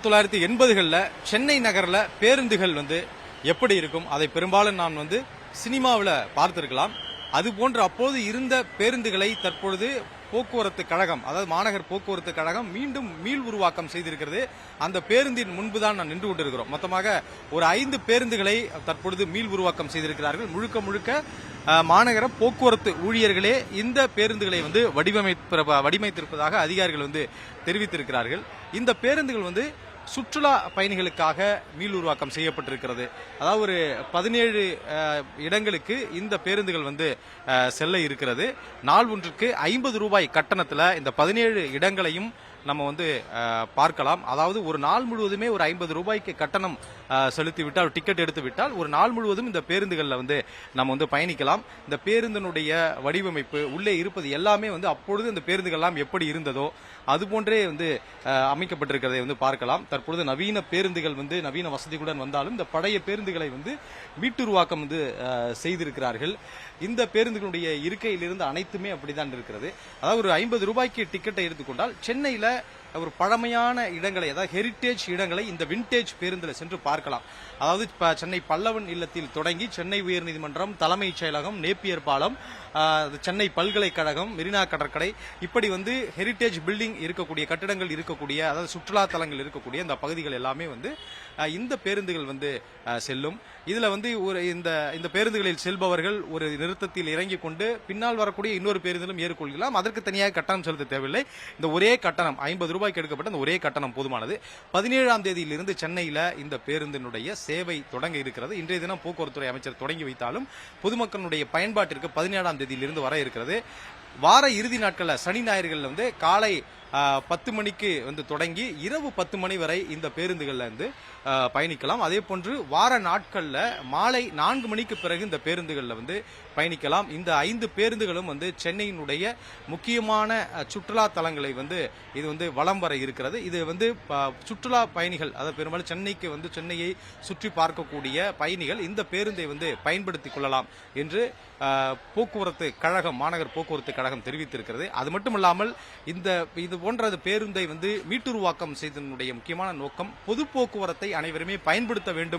1980களில் சென்னை நகர்ல பேருந்துகள் எப்படி இருக்கும், அதை பெரும்பாலும் நான் சினிமாவில் பார்த்திருக்கலாம். அது போன்ற அப்போது இருந்த பேருந்துகளை தற்பொழுது போக்குவரத்து கழகம், அதாவது மாநகர் போக்குவரத்து கழகம் மீண்டும் மீள் உருவாக்கம் செய்திருக்கிறது. அந்த பேருந்தின் முன்புதான் நான் நின்று கொண்டிருக்கிறோம். மொத்தமாக ஒரு 5 பேருந்துகளை தற்பொழுது மீள் உருவாக்கம் செய்திருக்கிறார்கள். முழுக்க முழுக்க மாநகர போக்குவரத்து ஊழியர்களே இந்த பேருந்துகளை வடிவமைத்திருப்பதாக அதிகாரிகள் தெரிவித்திருக்கிறார்கள். இந்த பேருந்துகள் சுற்றுலா பயணிகளுக்காக மீள் உருவாக்கம் செய்யப்பட்டிருக்கிறது. அதாவது ஒரு 17 இடங்களுக்கு இந்த பேருந்துகள் செல்ல இருக்கிறது. நாள் ஒன்றுக்கு 50 ரூபாய் கட்டணத்தில் இந்த 17 இடங்களையும் நம்ம பார்க்கலாம். அதாவது ஒரு நாள் முழுவதுமே ஒரு 50 ரூபாய்க்கு கட்டணம் செலுத்தி விட்டால், டிக்கெட் எடுத்து விட்டால் ஒரு நாள் முழுவதும் இந்த பேருந்துகளில் நம்ம பயணிக்கலாம். இந்த பேருந்தினுடைய வடிவமைப்பு, உள்ளே இருப்பது எல்லாமே அப்பொழுது இந்த பேருந்துகள் எல்லாம் எப்படி இருந்ததோ அது போன்றே அமைக்கப்பட்டிருக்கிறதை பார்க்கலாம். தற்பொழுது நவீன பேருந்துகள் நவீன வசதிகளுடன் வந்தாலும் இந்த பழைய பேருந்துகளை மீட்டுருவாக்கம் செய்திருக்கிறார்கள். இந்த பேருந்துகளுடைய இருக்கையிலிருந்து அனைத்துமே அப்படித்தான் இருக்கிறது. அதாவது ஒரு 50 ரூபாய்க்கு டிக்கெட்டை எடுத்துக்கொண்டால் சென்னையில ஒரு பழமையான இடங்களை, அதாவது ஹெரிட்டேஜ் இடங்களை இந்த விண்டேஜ் பேருந்தில் சென்று பார்க்கலாம். அதாவது சென்னை பல்லவன் இல்லத்தில் தொடங்கி சென்னை உயர்நீதிமன்றம், தலைமைச் செயலகம், நேப்பியர் பாலம், சென்னை பல்கலைக்கழகம், மெரினா கடற்கரை, இப்படி ஹெரிட்டேஜ் பில்டிங் இருக்கக்கூடிய கட்டிடங்கள் இருக்கக்கூடிய, அதாவது சுற்றுலா தலங்கள் இருக்கக்கூடிய இந்த பகுதிகள் எல்லாமே இந்த பேருந்துகள் செல்லும். இதுல ஒரு இந்த பேருந்துகளில் செல்பவர்கள் ஒரு நிறுத்தத்தில் இறங்கிக் கொண்டு பின்னால் வரக்கூடிய இன்னொரு பேருந்திலும் ஏறிக்கொள்ளலாம். அதற்கு தனியாக கட்டணம் செலுத்த தேவையில்லை. இந்த ஒரே கட்டணம் 50 ரூபாய்க்கு எடுக்கப்பட்ட இந்த ஒரே கட்டணம் போதுமானது. 17ஆம் தேதியிலிருந்து சென்னையில இந்த பேருந்தினுடைய சேவை தொடங்க இருக்கிறது. இன்றைய தினம் போக்குவரத்துறை அமைச்சர் தொடங்கி வைத்தாலும் பொதுமக்களுடைய பயன்பாட்டிற்கு 17ஆம் தேதியிலிருந்து வர இருக்கிறது. வார இறுதி நாட்கள்ல சனி ஞாயிறுகள்ல காலை 10 மணிக்கு தொடங்கி இரவு 10 மணி வரை இந்த பேருந்துகள்ல பயணிக்கலாம். அதே போன்று வார நாட்கள்ல மாலை 4 மணிக்கு பிறகு இந்த பேருந்துகள்ல பயணிக்கலாம். இந்த 5 பேருந்துகளும் சென்னையினுடைய முக்கியமான சுற்றுலா தலங்களை இது வலம் வர இருக்கிறது. இது சுற்றுலா பயணிகள், அதாவது பெரும்பாலும் சென்னைக்கு சென்னையை சுற்றி பார்க்கக்கூடிய பயணிகள் இந்த பேருந்தை பயன்படுத்திக் கொள்ளலாம் என்று போக்குவரத்து கழகம், மாநகர் போக்குவரத்து கழகம் தெரிவித்திருக்கிறது. அது மட்டுமல்லாமல் இது போன்ற பேருந்தை மீட்டுருவாக்கம் செய்ததனுடைய முக்கியமான நோக்கம் பொது போக்குவரத்தை அனைவருமே பயன்படுத்த வேண்டும்